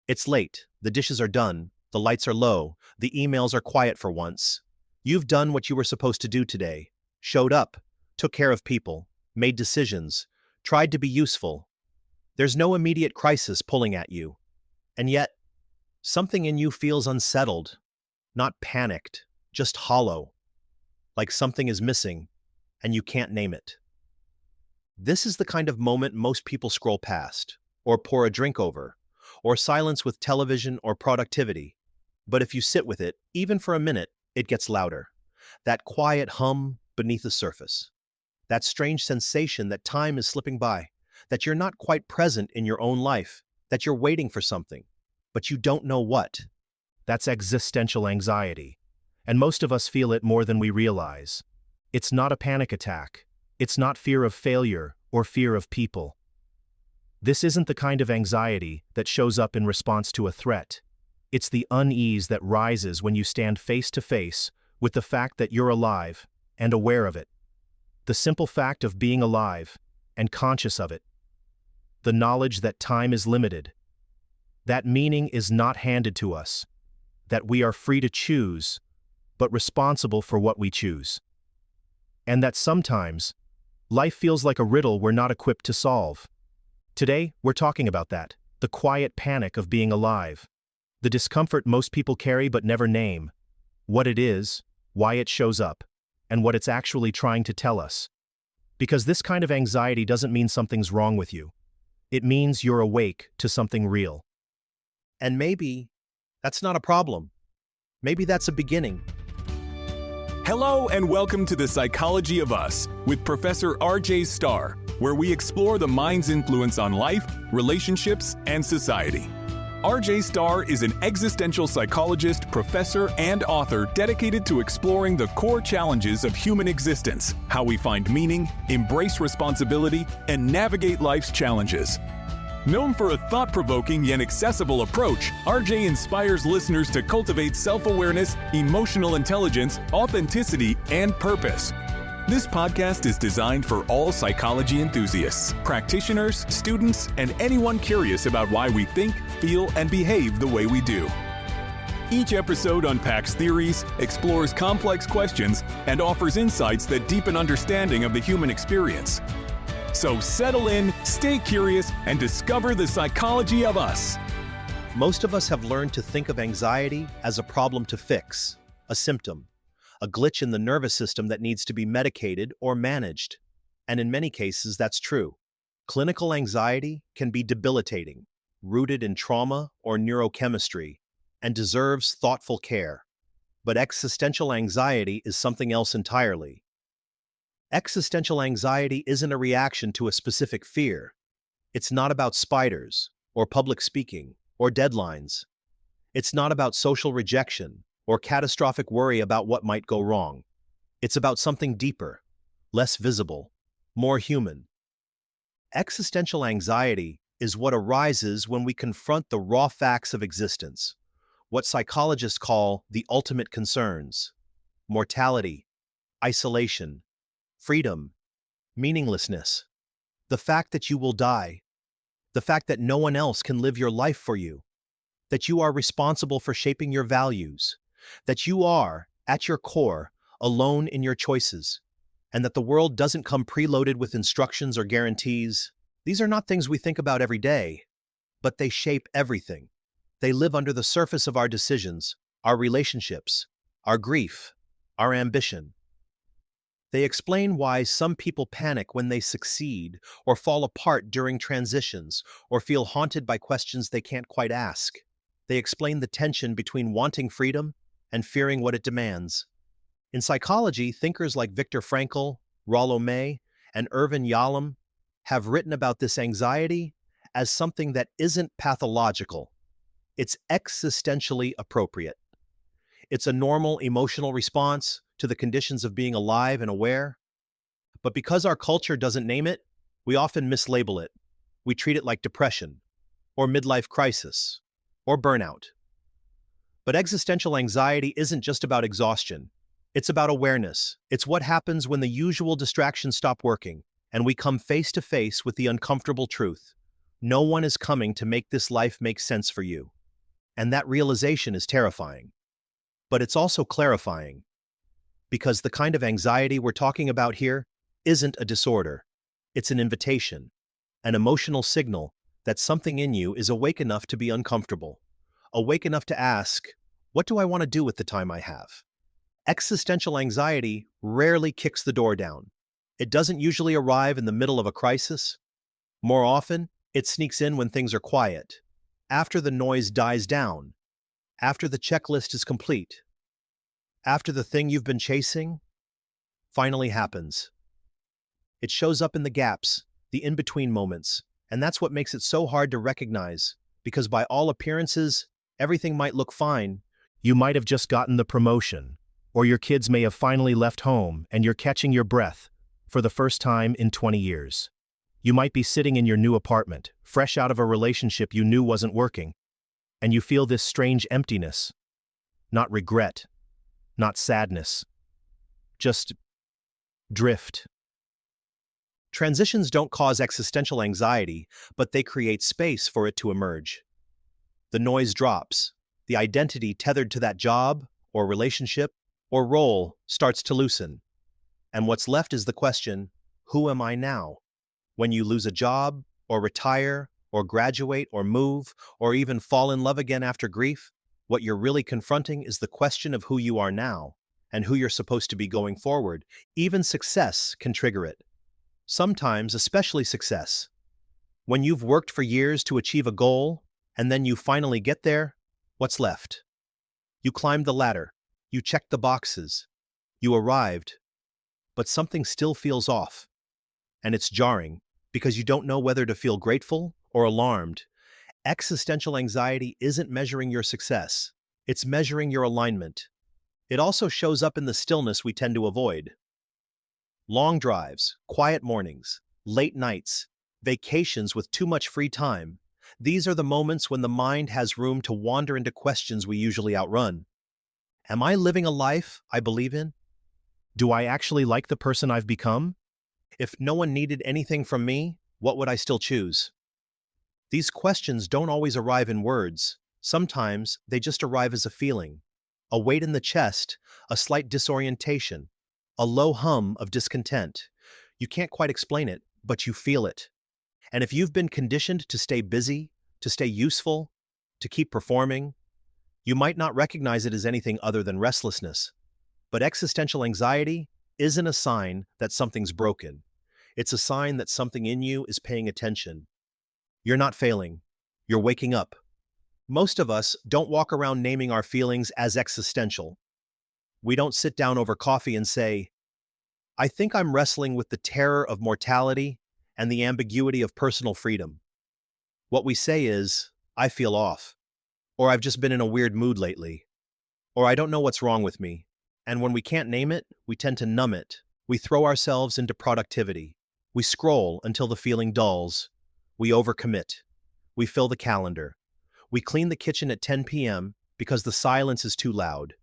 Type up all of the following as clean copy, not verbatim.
It's late, the dishes are done, the lights are low, the emails are quiet for once. You've done what you were supposed to do today, showed up, took care of people, made decisions, tried to be useful. There's no immediate crisis pulling at you. And yet, something in you feels unsettled, not panicked, just hollow, like something is missing, and you can't name it. This is the kind of moment most people scroll past, or pour a drink over, or silence with television or productivity. But if you sit with it, even for a minute, it gets louder. That quiet hum beneath the surface. That strange sensation that time is slipping by, that you're not quite present in your own life, that you're waiting for something, but you don't know what. That's existential anxiety. And most of us feel it more than we realize. It's not a panic attack. It's not fear of failure or fear of people. This isn't the kind of anxiety that shows up in response to a threat. It's the unease that rises when you stand face to face with the fact that you're alive and aware of it. The simple fact of being alive and conscious of it. The knowledge that time is limited. That meaning is not handed to us. That we are free to choose, but responsible for what we choose. And that sometimes, life feels like a riddle we're not equipped to solve. Today, we're talking about that, the quiet panic of being alive. The discomfort most people carry but never name. What it is, why it shows up, and what it's actually trying to tell us. Because this kind of anxiety doesn't mean something's wrong with you. It means you're awake to something real. And maybe that's not a problem. Maybe that's a beginning. Hello and welcome to The Psychology of Us with Professor R.J. Starr, where we explore the mind's influence on life, relationships, and society. R.J. Starr is an existential psychologist, professor, and author dedicated to exploring the core challenges of human existence, how we find meaning, embrace responsibility, and navigate life's challenges. Known for a thought-provoking yet accessible approach, RJ inspires listeners to cultivate self-awareness, emotional intelligence, authenticity, and purpose. This podcast is designed for all psychology enthusiasts, practitioners, students, and anyone curious about why we think, feel, and behave the way we do. Each episode unpacks theories, explores complex questions, and offers insights that deepen understanding of the human experience. So settle in, stay curious, and discover the psychology of us. Most of us have learned to think of anxiety as a problem to fix, a symptom, a glitch in the nervous system that needs to be medicated or managed. And in many cases, that's true. Clinical anxiety can be debilitating, rooted in trauma or neurochemistry, and deserves thoughtful care. But existential anxiety is something else entirely. Existential anxiety isn't a reaction to a specific fear. It's not about spiders, or public speaking, or deadlines. It's not about social rejection, or catastrophic worry about what might go wrong. It's about something deeper, less visible, more human. Existential anxiety is what arises when we confront the raw facts of existence, what psychologists call the ultimate concerns: mortality, isolation, freedom, meaninglessness, the fact that you will die, the fact that no one else can live your life for you, that you are responsible for shaping your values, that you are, at your core, alone in your choices, and that the world doesn't come preloaded with instructions or guarantees. These are not things we think about every day, but they shape everything. They live under the surface of our decisions, our relationships, our grief, our ambition. They explain why some people panic when they succeed, or fall apart during transitions, or feel haunted by questions they can't quite ask. They explain the tension between wanting freedom and fearing what it demands. In psychology, thinkers like Viktor Frankl, Rollo May, and Irvin Yalom have written about this anxiety as something that isn't pathological. It's existentially appropriate. It's a normal emotional response to the conditions of being alive and aware. But because our culture doesn't name it, we often mislabel it. We treat it like depression, or midlife crisis, or burnout. But existential anxiety isn't just about exhaustion. It's about awareness. It's what happens when the usual distractions stop working, and we come face to face with the uncomfortable truth. No one is coming to make this life make sense for you. And that realization is terrifying. But it's also clarifying, because the kind of anxiety we're talking about here isn't a disorder. It's an invitation, an emotional signal that something in you is awake enough to be uncomfortable, awake enough to ask, what do I want to do with the time I have? Existential anxiety rarely kicks the door down. It doesn't usually arrive in the middle of a crisis. More often, it sneaks in when things are quiet, after the noise dies down, after the checklist is complete, after the thing you've been chasing finally happens. It shows up in the gaps, the in-between moments, and that's what makes it so hard to recognize, because by all appearances, everything might look fine. You might have just gotten the promotion, or your kids may have finally left home and you're catching your breath for the first time in 20 years. You might be sitting in your new apartment, fresh out of a relationship you knew wasn't working, and you feel this strange emptiness. Not regret, not sadness, just drift. Transitions don't cause existential anxiety, but they create space for it to emerge. The noise drops. The identity tethered to that job, or relationship, or role starts to loosen. And what's left is the question, who am I now? When you lose a job, or retire, or graduate, or move, or even fall in love again after grief, what you're really confronting is the question of who you are now, and who you're supposed to be going forward. Even success can trigger it. Sometimes, especially success. When you've worked for years to achieve a goal, and then you finally get there, what's left? You climbed the ladder, you checked the boxes, you arrived, but something still feels off. And it's jarring, because you don't know whether to feel grateful or alarmed. Existential anxiety isn't measuring your success, it's measuring your alignment. It also shows up in the stillness we tend to avoid. Long drives, quiet mornings, late nights, vacations with too much free time. These are the moments when the mind has room to wander into questions we usually outrun. Am I living a life I believe in? Do I actually like the person I've become? If no one needed anything from me, what would I still choose? These questions don't always arrive in words. Sometimes they just arrive as a feeling. A weight in the chest, a slight disorientation, a low hum of discontent. You can't quite explain it, but you feel it. And if you've been conditioned to stay busy, to stay useful, to keep performing, you might not recognize it as anything other than restlessness. But existential anxiety isn't a sign that something's broken. It's a sign that something in you is paying attention. You're not failing. You're waking up. Most of us don't walk around naming our feelings as existential. We don't sit down over coffee and say, I think I'm wrestling with the terror of mortality and the ambiguity of personal freedom. What we say is, I feel off, or I've just been in a weird mood lately, or I don't know what's wrong with me. And when we can't name it, we tend to numb it. We throw ourselves into productivity. We scroll until the feeling dulls. We overcommit. We fill the calendar. We clean the kitchen at 10 p.m. because the silence is too loud.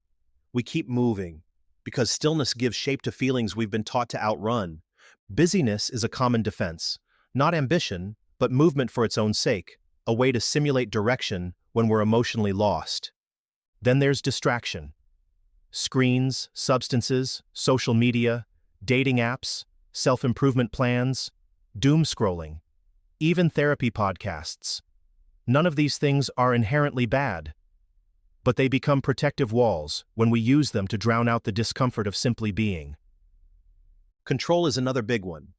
We keep moving because stillness gives shape to feelings we've been taught to outrun. Busyness is a common defense, not ambition, but movement for its own sake, a way to simulate direction when we're emotionally lost. Then there's distraction. Screens, substances, social media, dating apps, self-improvement plans, doom scrolling, even therapy podcasts. None of these things are inherently bad, but they become protective walls when we use them to drown out the discomfort of simply being. Control is another big one.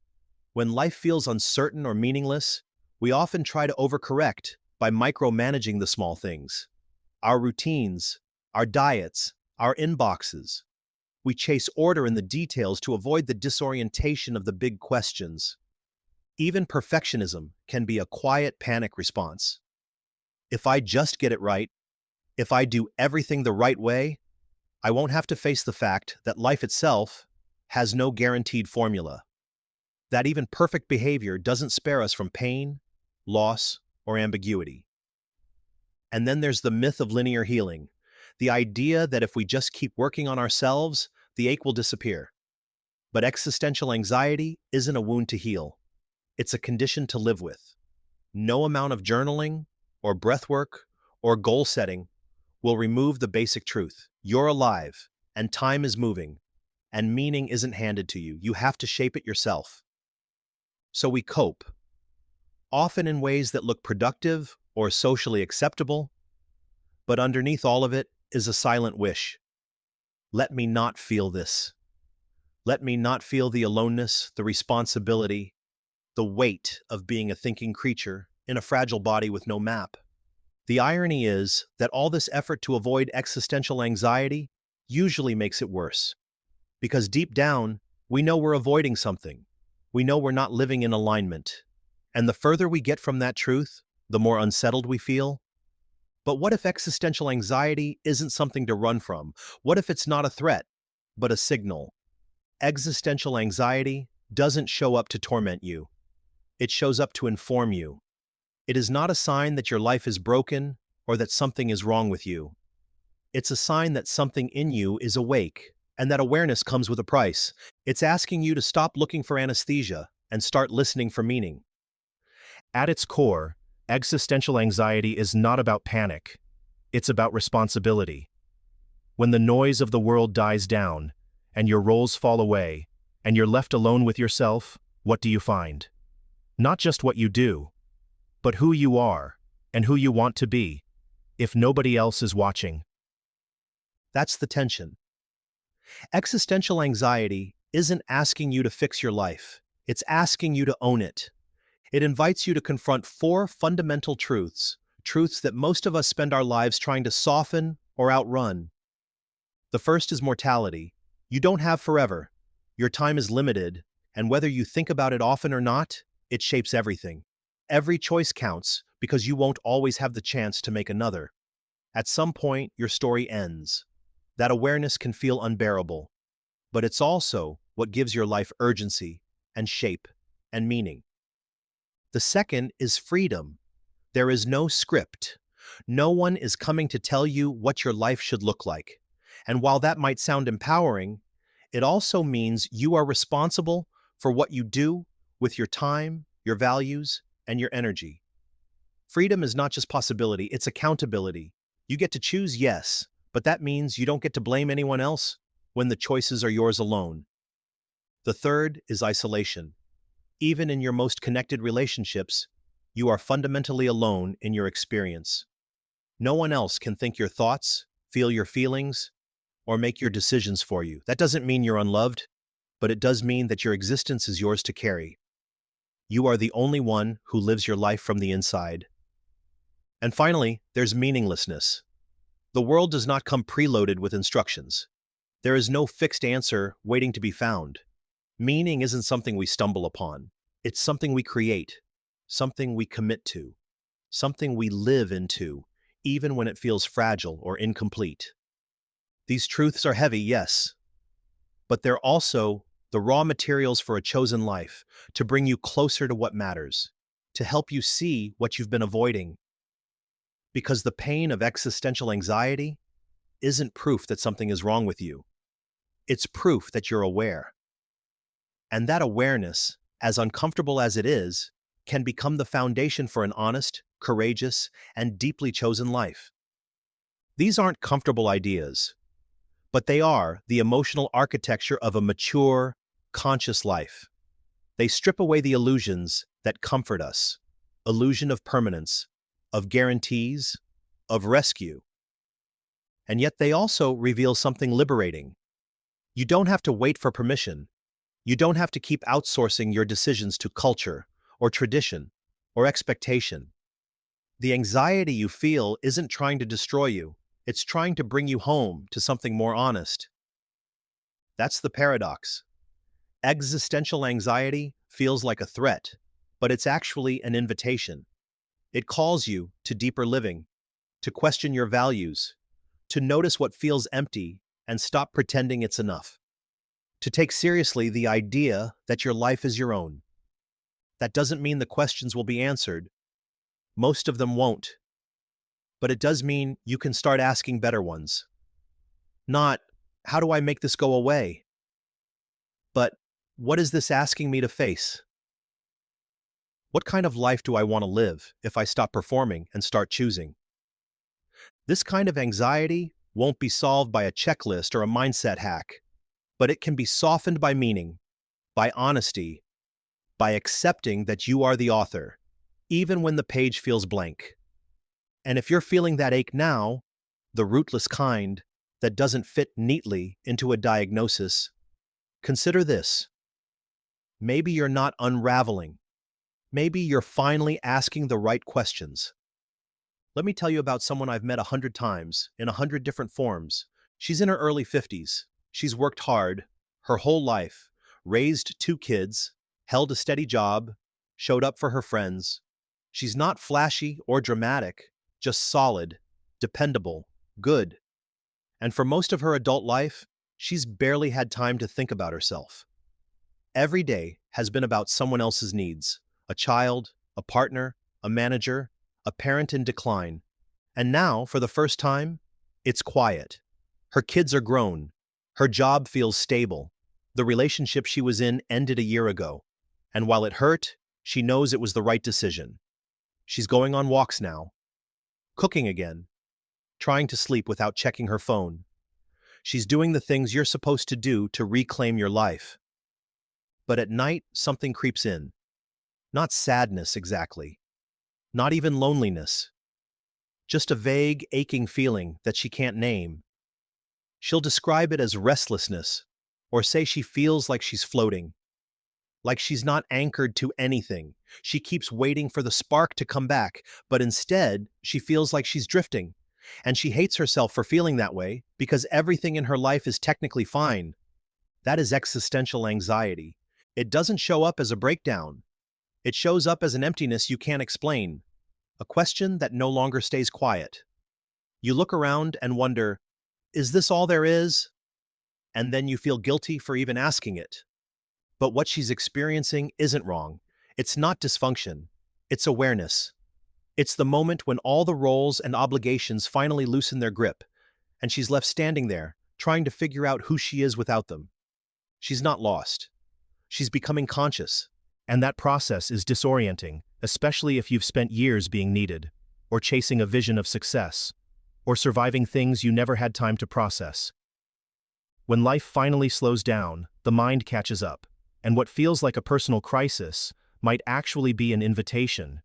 When life feels uncertain or meaningless, we often try to overcorrect by micromanaging the small things. Our routines, our diets, our inboxes. We chase order in the details to avoid the disorientation of the big questions. Even perfectionism can be a quiet panic response. If I just get it right, if I do everything the right way, I won't have to face the fact that life itself has no guaranteed formula. That even perfect behavior doesn't spare us from pain, loss, or ambiguity. And then there's the myth of linear healing, the idea that if we just keep working on ourselves, the ache will disappear. But existential anxiety isn't a wound to heal. It's a condition to live with. No amount of journaling, or breathwork, or goal setting will remove the basic truth. You're alive, and time is moving, and meaning isn't handed to you. You have to shape it yourself. So we cope, often in ways that look productive or socially acceptable, but underneath all of it is a silent wish. Let me not feel this. Let me not feel the aloneness, the responsibility, the weight of being a thinking creature in a fragile body with no map. The irony is that all this effort to avoid existential anxiety usually makes it worse. Because deep down, we know we're avoiding something. We know we're not living in alignment. And the further we get from that truth, the more unsettled we feel. But what if existential anxiety isn't something to run from? What if it's not a threat, but a signal? Existential anxiety doesn't show up to torment you. It shows up to inform you. It is not a sign that your life is broken or that something is wrong with you. It's a sign that something in you is awake, and that awareness comes with a price. It's asking you to stop looking for anesthesia and start listening for meaning. At its core, existential anxiety is not about panic. It's about responsibility. When the noise of the world dies down, and your roles fall away, and you're left alone with yourself, what do you find? Not just what you do, but who you are, and who you want to be, if nobody else is watching. That's the tension. Existential anxiety isn't asking you to fix your life. It's asking you to own it. It invites you to confront four fundamental truths that most of us spend our lives trying to soften or outrun. The first is mortality. You don't have forever. Your time is limited, and whether you think about it often or not, it shapes everything. Every choice counts because you won't always have the chance to make another. At some point, your story ends. That awareness can feel unbearable, but it's also what gives your life urgency and shape and meaning. The second is freedom. There is no script. No one is coming to tell you what your life should look like. And while that might sound empowering, it also means you are responsible for what you do with your time, your values, and your energy. Freedom is not just possibility, it's accountability. You get to choose, yes, but that means you don't get to blame anyone else when the choices are yours alone. The third is isolation. Even in your most connected relationships, you are fundamentally alone in your experience. No one else can think your thoughts, feel your feelings, or make your decisions for you. That doesn't mean you're unloved, but it does mean that your existence is yours to carry. You are the only one who lives your life from the inside. And finally, there's meaninglessness. The world does not come preloaded with instructions. There is no fixed answer waiting to be found. Meaning isn't something we stumble upon. It's something we create, something we commit to, something we live into, even when it feels fragile or incomplete. These truths are heavy, yes, but they're also the raw materials for a chosen life, to bring you closer to what matters, to help you see what you've been avoiding. Because the pain of existential anxiety isn't proof that something is wrong with you. It's proof that you're aware. And that awareness, as uncomfortable as it is, can become the foundation for an honest, courageous, and deeply chosen life. These aren't comfortable ideas, but they are the emotional architecture of a mature, conscious life. They strip away the illusions that comfort us, illusion of permanence, of guarantees, of rescue. And yet they also reveal something liberating. You don't have to wait for permission. You don't have to keep outsourcing your decisions to culture, or tradition, or expectation. The anxiety you feel isn't trying to destroy you. It's trying to bring you home to something more honest. That's the paradox. Existential anxiety feels like a threat, but it's actually an invitation. It calls you to deeper living, to question your values, to notice what feels empty and stop pretending it's enough. To take seriously the idea that your life is your own. That doesn't mean the questions will be answered. Most of them won't. But it does mean you can start asking better ones. Not, how do I make this go away? But, what is this asking me to face? What kind of life do I want to live if I stop performing and start choosing? This kind of anxiety won't be solved by a checklist or a mindset hack, but it can be softened by meaning, by honesty, by accepting that you are the author, even when the page feels blank. And if you're feeling that ache now, the rootless kind that doesn't fit neatly into a diagnosis, consider this. Maybe you're not unraveling. Maybe you're finally asking the right questions. Let me tell you about someone I've met 100 times, in 100 different forms. She's in her early 50s. She's worked hard, her whole life, raised 2 kids, held a steady job, showed up for her friends. She's not flashy or dramatic, just solid, dependable, good. And for most of her adult life, she's barely had time to think about herself. Every day has been about someone else's needs, a child, a partner, a manager, a parent in decline. And now, for the first time, it's quiet. Her kids are grown. Her job feels stable. The relationship she was in ended a year ago. And while it hurt, she knows it was the right decision. She's going on walks now, cooking again, trying to sleep without checking her phone. She's doing the things you're supposed to do to reclaim your life. But at night, something creeps in. Not sadness exactly. Not even loneliness. Just a vague, aching feeling that she can't name. She'll describe it as restlessness, or say she feels like she's floating. Like she's not anchored to anything. She keeps waiting for the spark to come back, but instead, she feels like she's drifting. And she hates herself for feeling that way because everything in her life is technically fine. That is existential anxiety. It doesn't show up as a breakdown. It shows up as an emptiness you can't explain, a question that no longer stays quiet. You look around and wonder, is this all there is? And then you feel guilty for even asking it. But what she's experiencing isn't wrong. It's not dysfunction. It's awareness. It's the moment when all the roles and obligations finally loosen their grip, and she's left standing there, trying to figure out who she is without them. She's not lost. She's becoming conscious. And that process is disorienting, especially if you've spent years being needed, or chasing a vision of success, or surviving things you never had time to process. When life finally slows down, the mind catches up, and what feels like a personal crisis might actually be an invitation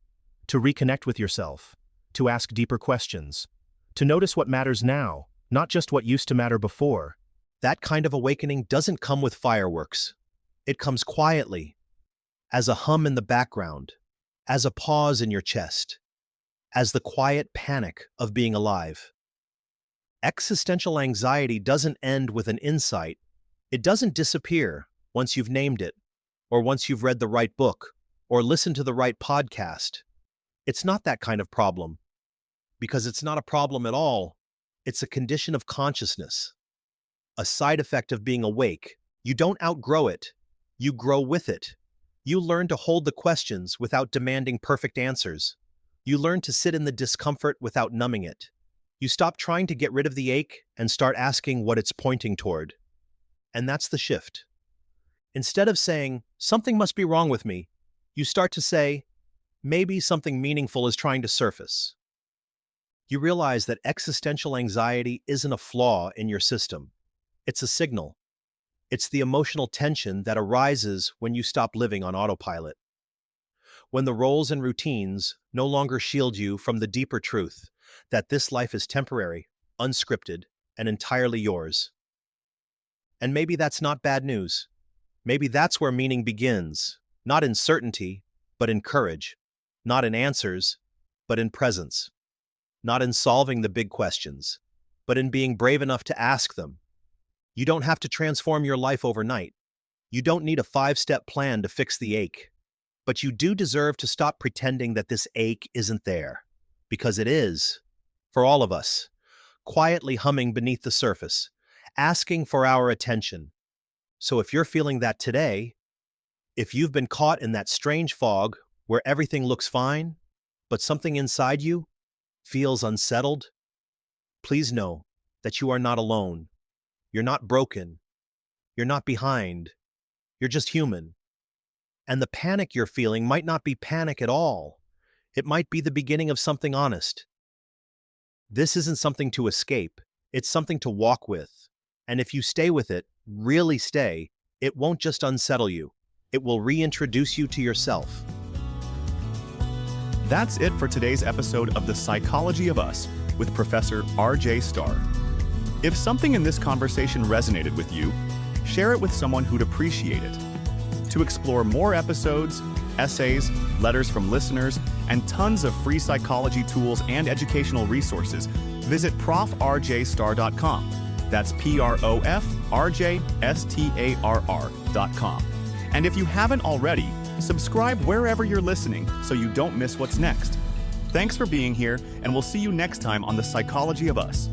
to reconnect with yourself, to ask deeper questions, to notice what matters now, not just what used to matter before. That kind of awakening doesn't come with fireworks. It comes quietly, as a hum in the background, as a pause in your chest, as the quiet panic of being alive. Existential anxiety doesn't end with an insight. It doesn't disappear once you've named it, or once you've read the right book, or listened to the right podcast. It's not that kind of problem, because it's not a problem at all. It's a condition of consciousness, a side effect of being awake. You don't outgrow it. You grow with it. You learn to hold the questions without demanding perfect answers. You learn to sit in the discomfort without numbing it. You stop trying to get rid of the ache and start asking what it's pointing toward. And that's the shift. Instead of saying, something must be wrong with me, you start to say, maybe something meaningful is trying to surface. You realize that existential anxiety isn't a flaw in your system. It's a signal. It's the emotional tension that arises when you stop living on autopilot. When the roles and routines no longer shield you from the deeper truth that this life is temporary, unscripted, and entirely yours. And maybe that's not bad news. Maybe that's where meaning begins, not in certainty, but in courage, not in answers, but in presence, not in solving the big questions, but in being brave enough to ask them. You don't have to transform your life overnight. You don't need a 5-step plan to fix the ache. But you do deserve to stop pretending that this ache isn't there. Because it is, for all of us, quietly humming beneath the surface, asking for our attention. So if you're feeling that today, if you've been caught in that strange fog where everything looks fine, but something inside you feels unsettled, please know that you are not alone. You're not broken. You're not behind. You're just human. And the panic you're feeling might not be panic at all. It might be the beginning of something honest. This isn't something to escape, it's something to walk with. And if you stay with it, really stay, it won't just unsettle you, it will reintroduce you to yourself. That's it for today's episode of The Psychology of Us with Professor R.J. Starr. If something in this conversation resonated with you, share it with someone who'd appreciate it. To explore more episodes, essays, letters from listeners, and tons of free psychology tools and educational resources, visit profrjstarr.com. That's PROFRJSTARR.com. And if you haven't already, subscribe wherever you're listening so you don't miss what's next. Thanks for being here, and we'll see you next time on The Psychology of Us.